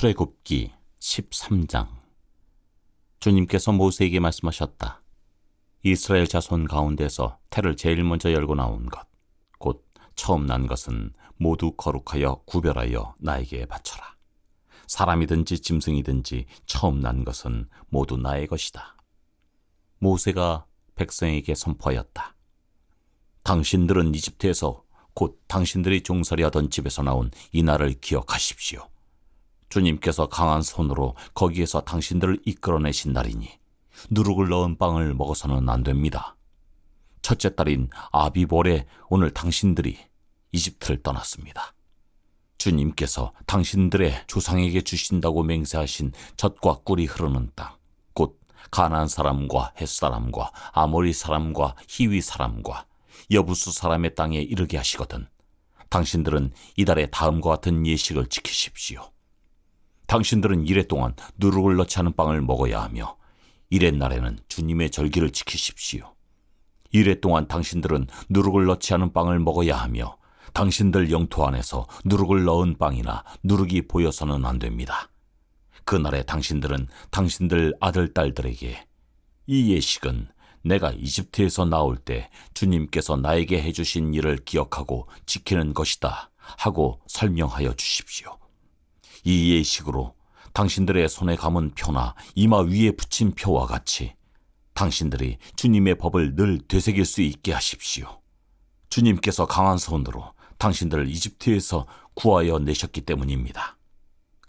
출애굽기 13장. 주님께서 모세에게 말씀하셨다. 이스라엘 자손 가운데서 태를 제일 먼저 열고 나온 것, 곧 처음 난 것은 모두 거룩하여 구별하여 나에게 바쳐라. 사람이든지 짐승이든지 처음 난 것은 모두 나의 것이다. 모세가 백성에게 선포하였다. 당신들은 이집트에서 곧 당신들이 종살이 하던 집에서 나온 이 날을 기억하십시오. 주님께서 강한 손으로 거기에서 당신들을 이끌어내신 날이니 누룩을 넣은 빵을 먹어서는 안 됩니다. 첫째 달인 아비볼에 오늘 당신들이 이집트를 떠났습니다. 주님께서 당신들의 조상에게 주신다고 맹세하신 젖과 꿀이 흐르는 땅, 곧 가나안 사람과 헷 사람과 아모리 사람과 히위 사람과 여부수 사람의 땅에 이르게 하시거든 당신들은 이달에 다음과 같은 예식을 지키십시오. 당신들은 이래 동안 누룩을 넣지 않은 빵을 먹어야 하며 이래 날에는 주님의 절기를 지키십시오. 이래 동안 당신들은 누룩을 넣지 않은 빵을 먹어야 하며 당신들 영토 안에서 누룩을 넣은 빵이나 누룩이 보여서는 안 됩니다. 그날에 당신들은 당신들 아들, 딸들에게 이 예식은 내가 이집트에서 나올 때 주님께서 나에게 해주신 일을 기억하고 지키는 것이다 하고 설명하여 주십시오. 이 예식으로 당신들의 손에 감은 표나 이마 위에 붙인 표와 같이 당신들이 주님의 법을 늘 되새길 수 있게 하십시오. 주님께서 강한 손으로 당신들을 이집트에서 구하여 내셨기 때문입니다.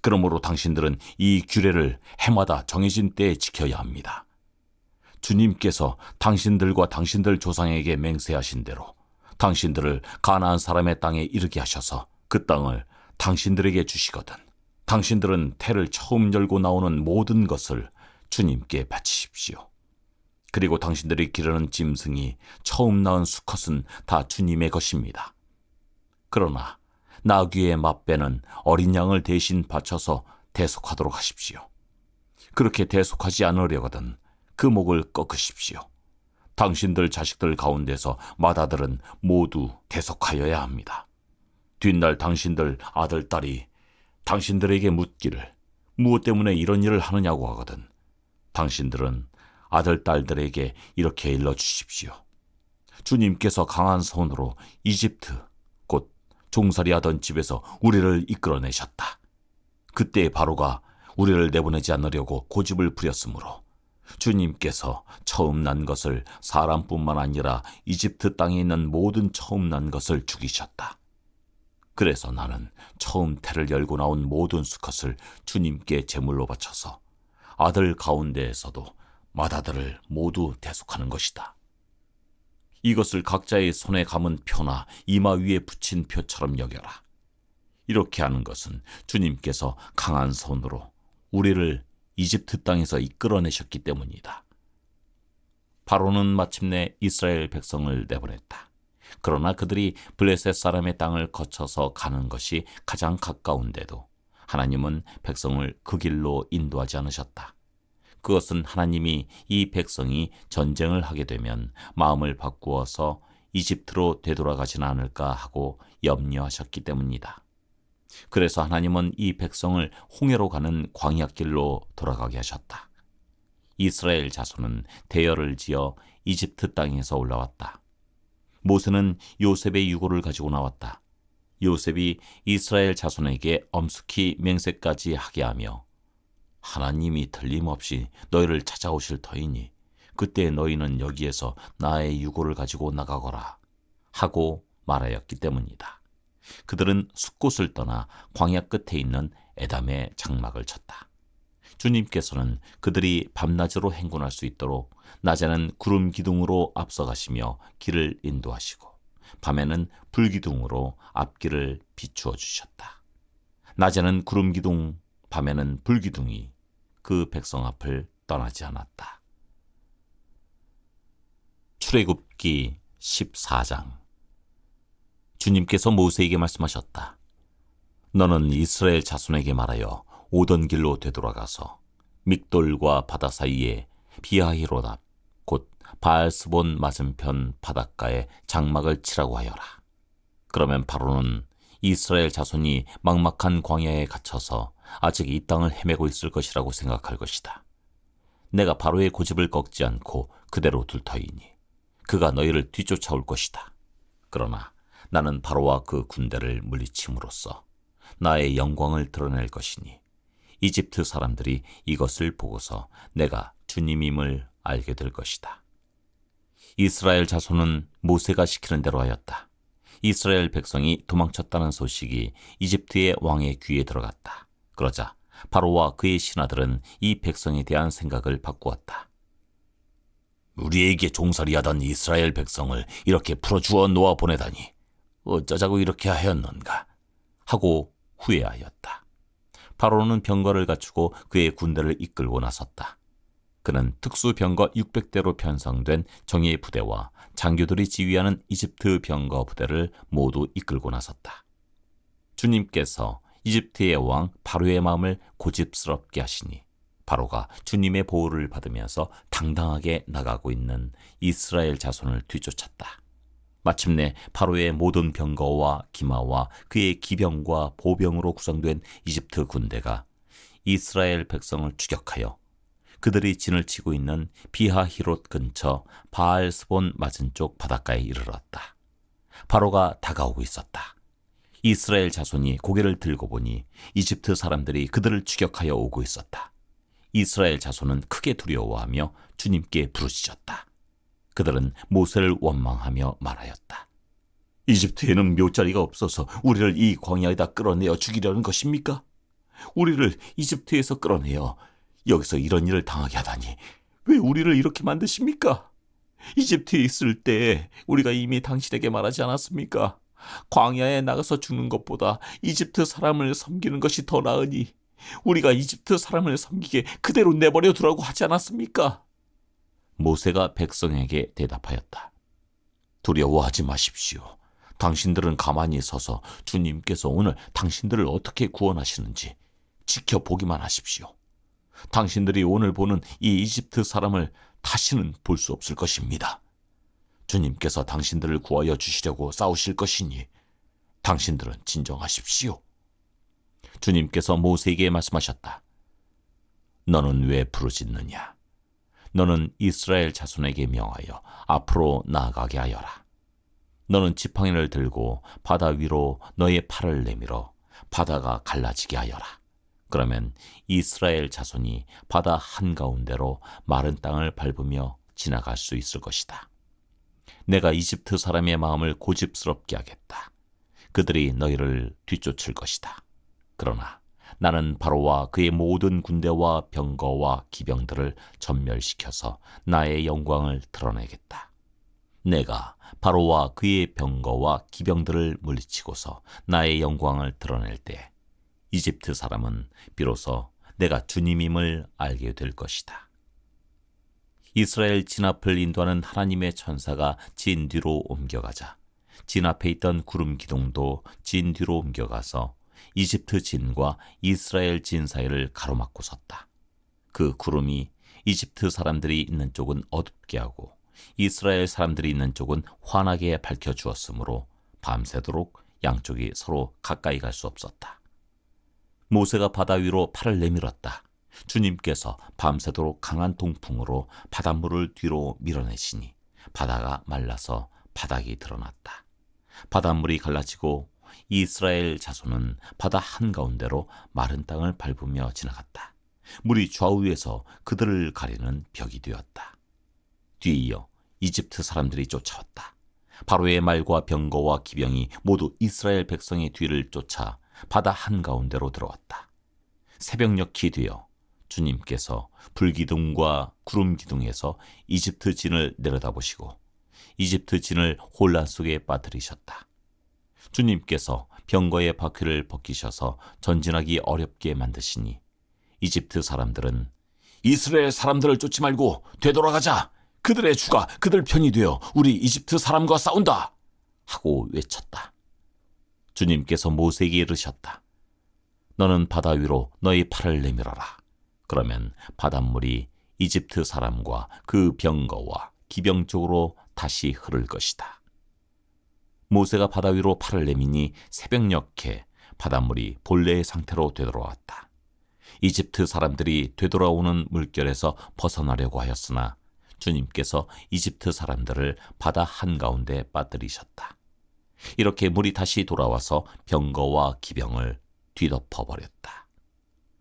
그러므로 당신들은 이 규례를 해마다 정해진 때에 지켜야 합니다. 주님께서 당신들과 당신들 조상에게 맹세하신 대로 당신들을 가나안 사람의 땅에 이르게 하셔서 그 땅을 당신들에게 주시거든 당신들은 태를 처음 열고 나오는 모든 것을 주님께 바치십시오. 그리고 당신들이 기르는 짐승이 처음 낳은 수컷은 다 주님의 것입니다. 그러나 나귀의 맏배는 어린 양을 대신 바쳐서 대속하도록 하십시오. 그렇게 대속하지 않으려거든 그 목을 꺾으십시오. 당신들 자식들 가운데서 맏아들은 모두 대속하여야 합니다. 뒷날 당신들 아들, 딸이 당신들에게 묻기를 무엇 때문에 이런 일을 하느냐고 하거든 당신들은 아들, 딸들에게 이렇게 일러주십시오. 주님께서 강한 손으로 이집트 곧 종살이 하던 집에서 우리를 이끌어내셨다. 그때 바로가 우리를 내보내지 않으려고 고집을 부렸으므로 주님께서 처음 난 것을 사람뿐만 아니라 이집트 땅에 있는 모든 처음 난 것을 죽이셨다. 그래서 나는 처음 태를 열고 나온 모든 수컷을 주님께 제물로 바쳐서 아들 가운데에서도 맏아들을 모두 대속하는 것이다. 이것을 각자의 손에 감은 표나 이마 위에 붙인 표처럼 여겨라. 이렇게 하는 것은 주님께서 강한 손으로 우리를 이집트 땅에서 이끌어내셨기 때문이다. 바로는 마침내 이스라엘 백성을 내보냈다. 그러나 그들이 블레셋 사람의 땅을 거쳐서 가는 것이 가장 가까운데도 하나님은 백성을 그 길로 인도하지 않으셨다. 그것은 하나님이 이 백성이 전쟁을 하게 되면 마음을 바꾸어서 이집트로 되돌아가지는 않을까 하고 염려하셨기 때문이다. 그래서 하나님은 이 백성을 홍해로 가는 광야길로 돌아가게 하셨다. 이스라엘 자손은 대열을 지어 이집트 땅에서 올라왔다. 모세는 요셉의 유고를 가지고 나왔다. 요셉이 이스라엘 자손에게 엄숙히 맹세까지 하게 하며 하나님이 틀림없이 너희를 찾아오실 터이니 그때 너희는 여기에서 나의 유고를 가지고 나가거라 하고 말하였기 때문이다. 그들은 숲곳을 떠나 광야 끝에 있는 에담에 장막을 쳤다. 주님께서는 그들이 밤낮으로 행군할 수 있도록 낮에는 구름 기둥으로 앞서가시며 길을 인도하시고 밤에는 불기둥으로 앞길을 비추어 주셨다. 낮에는 구름 기둥, 밤에는 불기둥이 그 백성 앞을 떠나지 않았다. 출애굽기 14장. 주님께서 모세에게 말씀하셨다. 너는 이스라엘 자손에게 말하여 오던 길로 되돌아가서 믹돌과 바다 사이에 비하히로답 곧 바알스본 맞은편 바닷가에 장막을 치라고 하여라. 그러면 바로는 이스라엘 자손이 막막한 광야에 갇혀서 아직 이 땅을 헤매고 있을 것이라고 생각할 것이다. 내가 바로의 고집을 꺾지 않고 그대로 둘 터이니 그가 너희를 뒤쫓아올 것이다. 그러나 나는 바로와 그 군대를 물리침으로써 나의 영광을 드러낼 것이니 이집트 사람들이 이것을 보고서 내가 주님임을 알게 될 것이다. 이스라엘 자손은 모세가 시키는 대로 하였다. 이스라엘 백성이 도망쳤다는 소식이 이집트의 왕의 귀에 들어갔다. 그러자 바로와 그의 신하들은 이 백성에 대한 생각을 바꾸었다. 우리에게 종살이하던 이스라엘 백성을 이렇게 풀어주어 놓아 보내다니 어쩌자고 이렇게 하였는가 하고 후회하였다. 바로는 병거를 갖추고 그의 군대를 이끌고 나섰다. 그는 특수병거 600대로 편성된 정예 부대와 장교들이 지휘하는 이집트 병거 부대를 모두 이끌고 나섰다. 주님께서 이집트의 왕 바로의 마음을 고집스럽게 하시니 바로가 주님의 보호를 받으면서 당당하게 나가고 있는 이스라엘 자손을 뒤쫓았다. 마침내 바로의 모든 병거와 기마와 그의 기병과 보병으로 구성된 이집트 군대가 이스라엘 백성을 추격하여 그들이 진을 치고 있는 비하히롯 근처 바알스본 맞은쪽 바닷가에 이르렀다. 바로가 다가오고 있었다. 이스라엘 자손이 고개를 들고 보니 이집트 사람들이 그들을 추격하여 오고 있었다. 이스라엘 자손은 크게 두려워하며 주님께 부르짖었다. 그들은 모세를 원망하며 말하였다. 이집트에는 묘자리가 없어서 우리를 이 광야에다 끌어내어 죽이려는 것입니까? 우리를 이집트에서 끌어내어 여기서 이런 일을 당하게 하다니 왜 우리를 이렇게 만드십니까? 이집트에 있을 때 우리가 이미 당신에게 말하지 않았습니까? 광야에 나가서 죽는 것보다 이집트 사람을 섬기는 것이 더 나으니 우리가 이집트 사람을 섬기게 그대로 내버려 두라고 하지 않았습니까? 모세가 백성에게 대답하였다. 두려워하지 마십시오. 당신들은 가만히 서서 주님께서 오늘 당신들을 어떻게 구원하시는지 지켜보기만 하십시오. 당신들이 오늘 보는 이 이집트 사람을 다시는 볼 수 없을 것입니다. 주님께서 당신들을 구하여 주시려고 싸우실 것이니 당신들은 진정하십시오. 주님께서 모세에게 말씀하셨다. 너는 왜 부르짖느냐? 너는 이스라엘 자손에게 명하여 앞으로 나아가게 하여라. 너는 지팡이를 들고 바다 위로 너의 팔을 내밀어 바다가 갈라지게 하여라. 그러면 이스라엘 자손이 바다 한가운데로 마른 땅을 밟으며 지나갈 수 있을 것이다. 내가 이집트 사람의 마음을 고집스럽게 하겠다. 그들이 너희를 뒤쫓을 것이다. 그러나 나는 바로와 그의 모든 군대와 병거와 기병들을 전멸시켜서 나의 영광을 드러내겠다. 내가 바로와 그의 병거와 기병들을 물리치고서 나의 영광을 드러낼 때 이집트 사람은 비로소 내가 주님임을 알게 될 것이다. 이스라엘 진 앞을 인도하는 하나님의 천사가 진 뒤로 옮겨가자 진 앞에 있던 구름 기둥도 진 뒤로 옮겨가서 이집트 진과 이스라엘 진 사이를 가로막고 섰다. 그 구름이 이집트 사람들이 있는 쪽은 어둡게 하고 이스라엘 사람들이 있는 쪽은 환하게 밝혀주었으므로 밤새도록 양쪽이 서로 가까이 갈 수 없었다. 모세가 바다 위로 팔을 내밀었다. 주님께서 밤새도록 강한 동풍으로 바닷물을 뒤로 밀어내시니 바다가 말라서 바닥이 드러났다. 바닷물이 갈라지고 이스라엘 자손은 바다 한가운데로 마른 땅을 밟으며 지나갔다. 물이 좌우에서 그들을 가리는 벽이 되었다. 뒤이어 이집트 사람들이 쫓아왔다. 바로의 말과 병거와 기병이 모두 이스라엘 백성의 뒤를 쫓아 바다 한가운데로 들어왔다. 새벽녘이 되어 주님께서 불기둥과 구름기둥에서 이집트 진을 내려다보시고 이집트 진을 혼란 속에 빠뜨리셨다. 주님께서 병거의 바퀴를 벗기셔서 전진하기 어렵게 만드시니 이집트 사람들은 이스라엘 사람들을 쫓지 말고 되돌아가자. 그들의 주가 그들 편이 되어 우리 이집트 사람과 싸운다. 하고 외쳤다. 주님께서 모세에게 이르셨다. 너는 바다 위로 너희 팔을 내밀어라. 그러면 바닷물이 이집트 사람과 그 병거와 기병 쪽으로 다시 흐를 것이다. 모세가 바다 위로 팔을 내미니 새벽녘에 바닷물이 본래의 상태로 되돌아왔다. 이집트 사람들이 되돌아오는 물결에서 벗어나려고 하였으나 주님께서 이집트 사람들을 바다 한가운데 빠뜨리셨다. 이렇게 물이 다시 돌아와서 병거와 기병을 뒤덮어버렸다.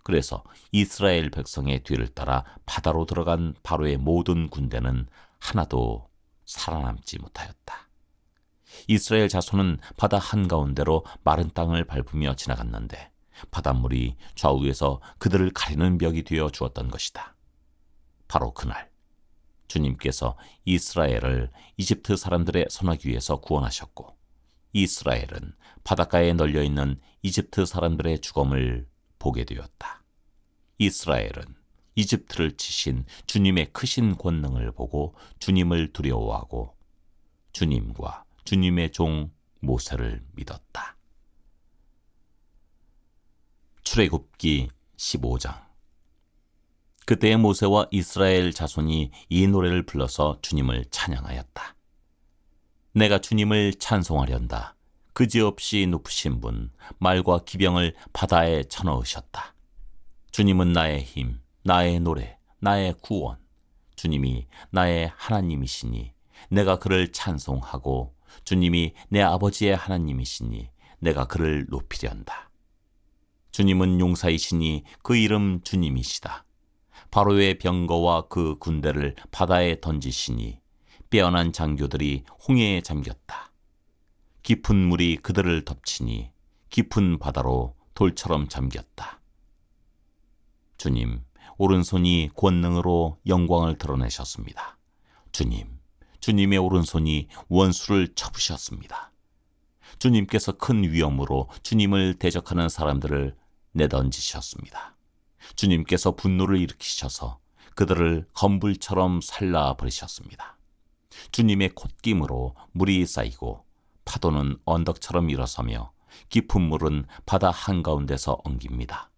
그래서 이스라엘 백성의 뒤를 따라 바다로 들어간 바로의 모든 군대는 하나도 살아남지 못하였다. 이스라엘 자손은 바다 한가운데로 마른 땅을 밟으며 지나갔는데 바닷물이 좌우에서 그들을 가리는 벽이 되어 주었던 것이다. 바로 그날 주님께서 이스라엘을 이집트 사람들의 손아귀에서 구원하셨고 이스라엘은 바닷가에 널려있는 이집트 사람들의 죽음을 보게 되었다. 이스라엘은 이집트를 치신 주님의 크신 권능을 보고 주님을 두려워하고 주님과 주님의 종 모세를 믿었다. 출애굽기 15장. 그때의 모세와 이스라엘 자손이 이 노래를 불러서 주님을 찬양하였다. 내가 주님을 찬송하련다. 그지없이 높으신 분, 말과 기병을 바다에 쳐넣으셨다. 주님은 나의 힘, 나의 노래, 나의 구원. 주님이 나의 하나님이시니 내가 그를 찬송하고 주님이 내 아버지의 하나님이시니 내가 그를 높이련다. 주님은 용사이시니 그 이름 주님이시다. 바로의 병거와 그 군대를 바다에 던지시니 빼어난 장교들이 홍해에 잠겼다. 깊은 물이 그들을 덮치니 깊은 바다로 돌처럼 잠겼다. 주님, 오른손이 권능으로 영광을 드러내셨습니다. 주님, 주님의 오른손이 원수를 쳐부셨습니다. 주님께서 큰 위엄으로 주님을 대적하는 사람들을 내던지셨습니다. 주님께서 분노를 일으키셔서 그들을 검불처럼 살라버리셨습니다. 주님의 콧김으로 물이 쌓이고 파도는 언덕처럼 일어서며 깊은 물은 바다 한가운데서 엉깁니다.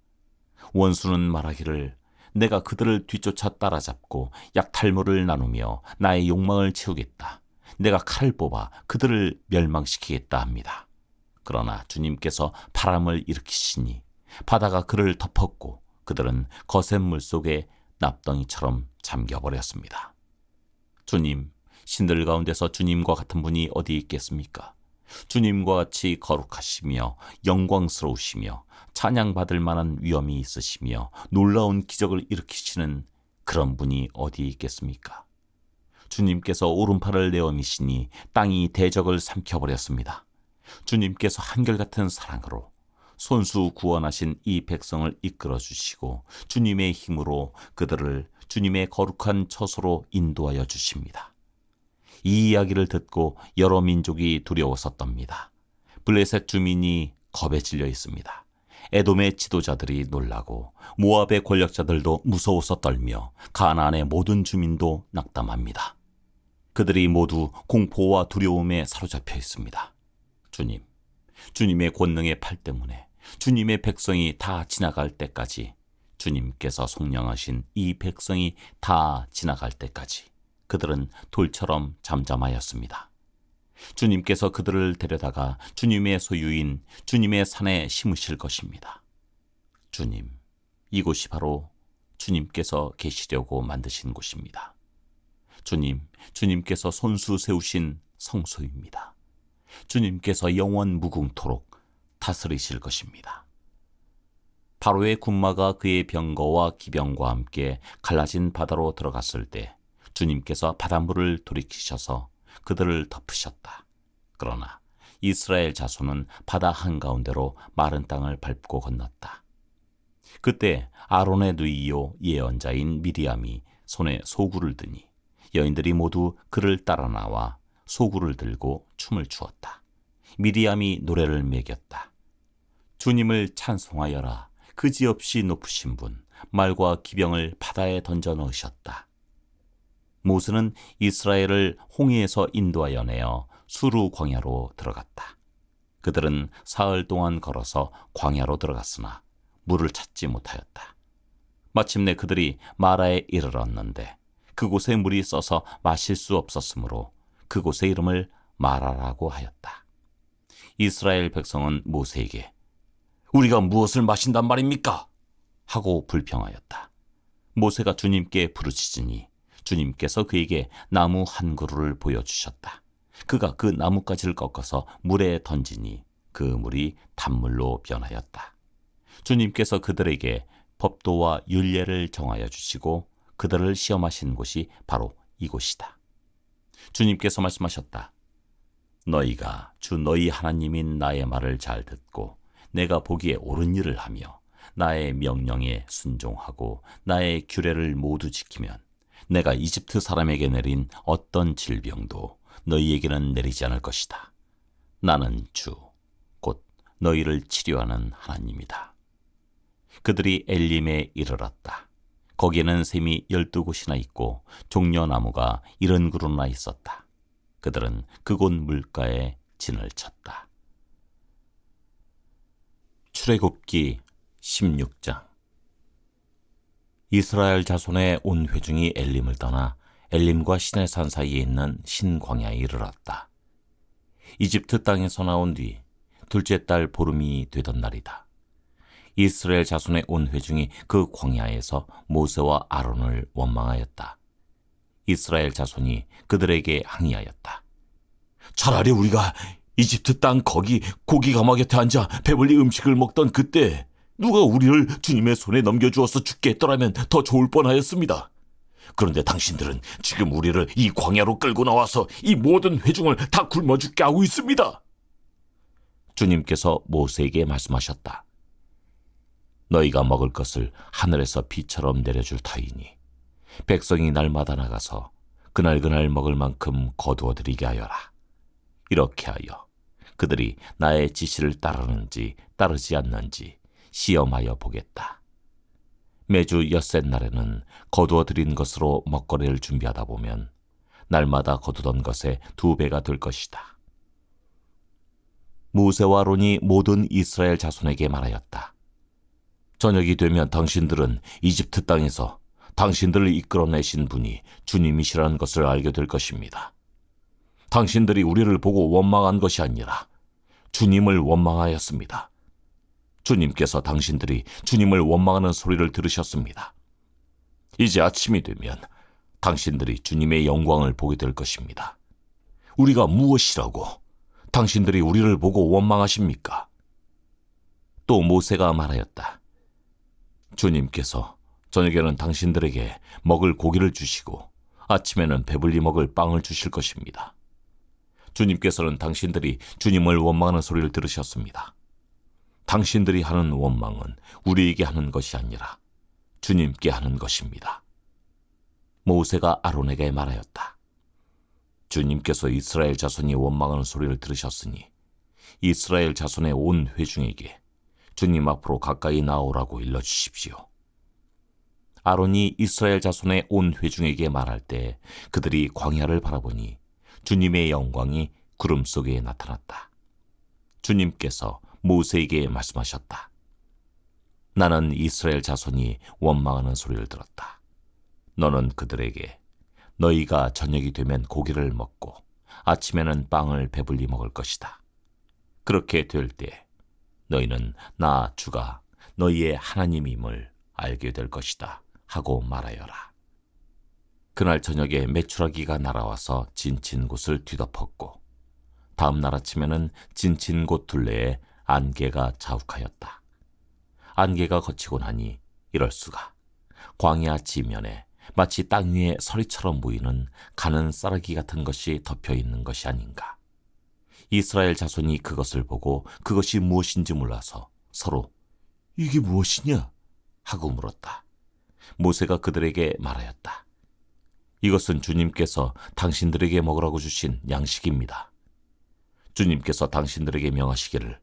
원수는 말하기를 내가 그들을 뒤쫓아 따라잡고 약탈물을 나누며 나의 욕망을 채우겠다. 내가 칼을 뽑아 그들을 멸망시키겠다 합니다. 그러나 주님께서 바람을 일으키시니 바다가 그를 덮었고 그들은 거센 물 속에 납덩이처럼 잠겨버렸습니다. 주님, 신들 가운데서 주님과 같은 분이 어디 있겠습니까? 주님과 같이 거룩하시며 영광스러우시며 찬양받을 만한 위엄이 있으시며 놀라운 기적을 일으키시는 그런 분이 어디 있겠습니까? 주님께서 오른팔을 내어미시니 땅이 대적을 삼켜버렸습니다. 주님께서 한결같은 사랑으로 손수 구원하신 이 백성을 이끌어 주시고 주님의 힘으로 그들을 주님의 거룩한 처소로 인도하여 주십니다. 이 이야기를 듣고 여러 민족이 두려워서 떱니다. 블레셋 주민이 겁에 질려 있습니다. 에돔의 지도자들이 놀라고 모압의 권력자들도 무서워서 떨며 가나안의 모든 주민도 낙담합니다. 그들이 모두 공포와 두려움에 사로잡혀 있습니다. 주님, 주님의 권능의 팔 때문에 주님의 백성이 다 지나갈 때까지, 주님께서 속량하신 이 백성이 다 지나갈 때까지 그들은 돌처럼 잠잠하였습니다. 주님께서 그들을 데려다가 주님의 소유인 주님의 산에 심으실 것입니다. 주님, 이곳이 바로 주님께서 계시려고 만드신 곳입니다. 주님, 주님께서 손수 세우신 성소입니다. 주님께서 영원 무궁토록 다스리실 것입니다. 바로의 군마가 그의 병거와 기병과 함께 갈라진 바다로 들어갔을 때 주님께서 바닷물을 돌이키셔서 그들을 덮으셨다. 그러나 이스라엘 자손은 바다 한가운데로 마른 땅을 밟고 건넜다. 그때 아론의 누이요 예언자인 미리암이 손에 소구를 드니 여인들이 모두 그를 따라 나와 소구를 들고 춤을 추었다. 미리암이 노래를 매겼다. 주님을 찬송하여라. 그지없이 높으신 분, 말과 기병을 바다에 던져 넣으셨다. 모세는 이스라엘을 홍해에서 인도하여 내어 수루 광야로 들어갔다. 그들은 사흘 동안 걸어서 광야로 들어갔으나 물을 찾지 못하였다. 마침내 그들이 마라에 이르렀는데 그곳에 물이 써서 마실 수 없었으므로 그곳의 이름을 마라라고 하였다. 이스라엘 백성은 모세에게 우리가 무엇을 마신단 말입니까? 하고 불평하였다. 모세가 주님께 부르짖으니 주님께서 그에게 나무 한 그루를 보여주셨다. 그가 그 나뭇가지를 꺾어서 물에 던지니 그 물이 단물로 변하였다. 주님께서 그들에게 법도와 율례를 정하여 주시고 그들을 시험하신 곳이 바로 이곳이다. 주님께서 말씀하셨다. 너희가 주 너희 하나님인 나의 말을 잘 듣고 내가 보기에 옳은 일을 하며 나의 명령에 순종하고 나의 규례를 모두 지키면 내가 이집트 사람에게 내린 어떤 질병도 너희에게는 내리지 않을 것이다. 나는 주, 곧 너희를 치료하는 하나님이다. 그들이 엘림에 이르렀다. 거기에는 샘이 12곳이나 있고 종려나무가 70그루나 있었다. 그들은 그곳 물가에 진을 쳤다. 출애굽기 16장. 이스라엘 자손의 온 회중이 엘림을 떠나 엘림과 시내산 사이에 있는 신광야에 이르렀다. 이집트 땅에서 나온 뒤 둘째 달 보름이 되던 날이다. 이스라엘 자손의 온 회중이 그 광야에서 모세와 아론을 원망하였다. 이스라엘 자손이 그들에게 항의하였다. 차라리 우리가 이집트 땅 거기 고기 가마 곁에 앉아 배불리 음식을 먹던 그때 누가 우리를 주님의 손에 넘겨주어서 죽게 했더라면 더 좋을 뻔하였습니다. 그런데 당신들은 지금 우리를 이 광야로 끌고 나와서 이 모든 회중을 다 굶어 죽게 하고 있습니다. 주님께서 모세에게 말씀하셨다. 너희가 먹을 것을 하늘에서 비처럼 내려줄 터이니 백성이 날마다 나가서 그날 먹을 만큼 거두어들이게 하여라. 이렇게 하여 그들이 나의 지시를 따르는지 따르지 않는지 시험하여 보겠다. 매주 엿새 날에는 거두어들인 것으로 먹거리를 준비하다 보면 날마다 거두던 것의 2배가 될 것이다. 모세와 아론이 모든 이스라엘 자손에게 말하였다. 저녁이 되면 당신들은 이집트 땅에서 당신들을 이끌어내신 분이 주님이시라는 것을 알게 될 것입니다. 당신들이 우리를 보고 원망한 것이 아니라 주님을 원망하였습니다. 주님께서 당신들이 주님을 원망하는 소리를 들으셨습니다. 이제 아침이 되면 당신들이 주님의 영광을 보게 될 것입니다. 우리가 무엇이라고 당신들이 우리를 보고 원망하십니까? 또 모세가 말하였다. 주님께서 저녁에는 당신들에게 먹을 고기를 주시고 아침에는 배불리 먹을 빵을 주실 것입니다. 주님께서는 당신들이 주님을 원망하는 소리를 들으셨습니다. 당신들이 하는 원망은 우리에게 하는 것이 아니라 주님께 하는 것입니다. 모세가 아론에게 말하였다. 주님께서 이스라엘 자손이 원망하는 소리를 들으셨으니 이스라엘 자손의 온 회중에게 주님 앞으로 가까이 나오라고 일러주십시오. 아론이 이스라엘 자손의 온 회중에게 말할 때 그들이 광야를 바라보니 주님의 영광이 구름 속에 나타났다. 주님께서 모세에게 말씀하셨다. 나는 이스라엘 자손이 원망하는 소리를 들었다. 너는 그들에게 너희가 저녁이 되면 고기를 먹고 아침에는 빵을 배불리 먹을 것이다. 그렇게 될 때 너희는 나 주가 너희의 하나님임을 알게 될 것이다 하고 말하여라. 그날 저녁에 메추라기가 날아와서 진친 곳을 뒤덮었고 다음 날 아침에는 진친 곳 둘레에 안개가 자욱하였다. 안개가 거치고 나니 이럴 수가 광야 지면에 마치 땅 위에 서리처럼 보이는 가는 쌀아기 같은 것이 덮여 있는 것이 아닌가. 이스라엘 자손이 그것을 보고 그것이 무엇인지 몰라서 서로 이게 무엇이냐 하고 물었다. 모세가 그들에게 말하였다. 이것은 주님께서 당신들에게 먹으라고 주신 양식입니다. 주님께서 당신들에게 명하시기를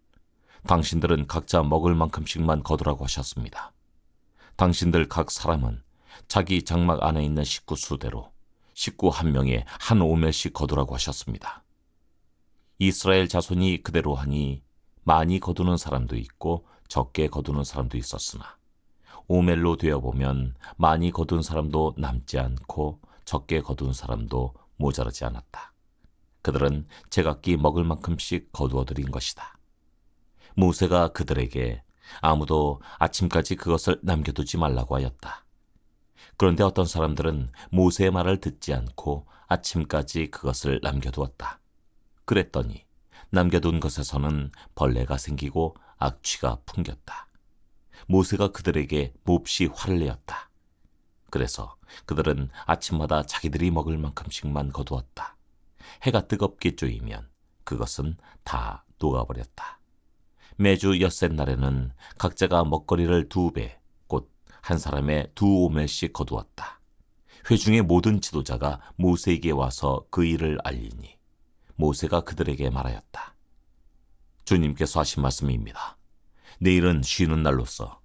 당신들은 각자 먹을 만큼씩만 거두라고 하셨습니다. 당신들 각 사람은 자기 장막 안에 있는 식구 수대로 식구 한 명에 한 오멜씩 거두라고 하셨습니다. 이스라엘 자손이 그대로 하니 많이 거두는 사람도 있고 적게 거두는 사람도 있었으나 오멜로 되어보면 많이 거둔 사람도 남지 않고 적게 거둔 사람도 모자라지 않았다. 그들은 제각기 먹을 만큼씩 거두어 들인 것이다. 모세가 그들에게 아무도 아침까지 그것을 남겨두지 말라고 하였다. 그런데 어떤 사람들은 모세의 말을 듣지 않고 아침까지 그것을 남겨두었다. 그랬더니 남겨둔 것에서는 벌레가 생기고 악취가 풍겼다. 모세가 그들에게 몹시 화를 내었다. 그래서 그들은 아침마다 자기들이 먹을 만큼씩만 거두었다. 해가 뜨겁게 쪼이면 그것은 다 녹아버렸다. 매주 엿새 날에는 각자가 먹거리를 2배, 곧 한 사람의 2오멜씩 거두었다. 회중의 모든 지도자가 모세에게 와서 그 일을 알리니 모세가 그들에게 말하였다. 주님께서 하신 말씀입니다. 내일은 쉬는 날로서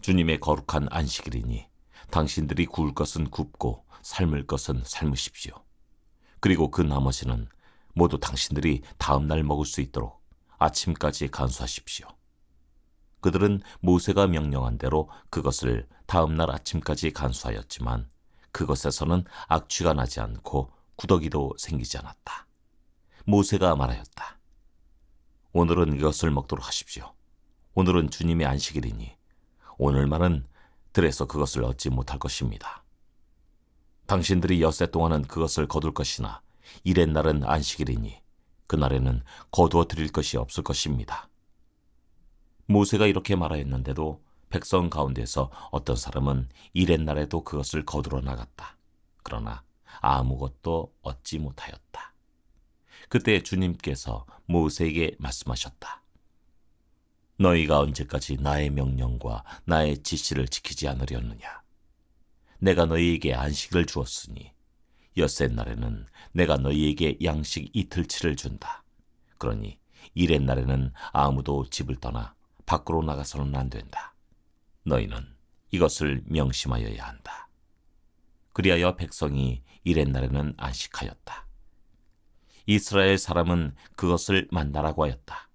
주님의 거룩한 안식일이니 당신들이 구울 것은 굽고 삶을 것은 삶으십시오. 그리고 그 나머지는 모두 당신들이 다음 날 먹을 수 있도록 아침까지 간수하십시오. 그들은 모세가 명령한 대로 그것을 다음 날 아침까지 간수하였지만 그것에서는 악취가 나지 않고 구더기도 생기지 않았다. 모세가 말하였다. 오늘은 이것을 먹도록 하십시오. 오늘은 주님의 안식일이니 오늘만은 들에서 그것을 얻지 못할 것입니다. 당신들이 엿새 동안은 그것을 거둘 것이나 이렛 날은 안식일이니 그날에는 거두어 드릴 것이 없을 것입니다. 모세가 이렇게 말하였는데도 백성 가운데서 어떤 사람은 이렛 날에도 그것을 거두러 나갔다. 그러나 아무것도 얻지 못하였다. 그때 주님께서 모세에게 말씀하셨다. 너희가 언제까지 나의 명령과 나의 지시를 지키지 않으려느냐? 내가 너희에게 안식을 주었으니 엿새 날에는 내가 너희에게 양식 이틀치를 준다. 그러니 이렛 날에는 아무도 집을 떠나 밖으로 나가서는 안 된다. 너희는 이것을 명심하여야 한다. 그리하여 백성이 이렛 날에는 안식하였다. 이스라엘 사람은 그것을 만나라고 하였다.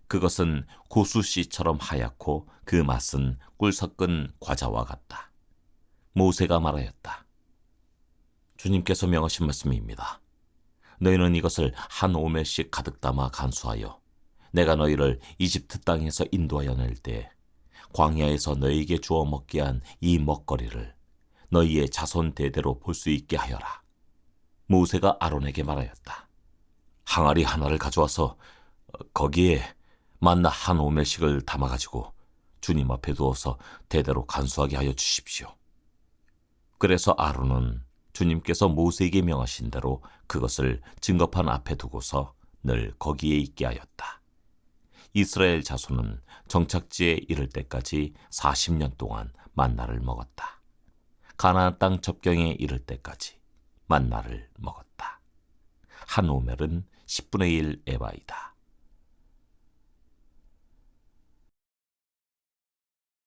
그것은 고수씨처럼 하얗고 그 맛은 꿀 섞은 과자와 같다. 모세가 말하였다. 주님께서 명하신 말씀입니다. 너희는 이것을 한 오멜씩 가득 담아 간수하여 내가 너희를 이집트 땅에서 인도하여 낼 때 광야에서 너희에게 주어 먹게 한 이 먹거리를 너희의 자손 대대로 볼 수 있게 하여라. 모세가 아론에게 말하였다. 항아리 하나를 가져와서 거기에 만나 한 오멜씩을 담아가지고 주님 앞에 두어서 대대로 간수하게 하여 주십시오. 그래서 아론은 주님께서 모세에게 명하신 대로 그것을 증거판 앞에 두고서 늘 거기에 있게 하였다. 이스라엘 자손은 정착지에 이를 때까지 40년 동안 만나를 먹었다. 가나안 땅 접경에 이를 때까지 만나를 먹었다. 한 오멜은 10분의 1 에바이다.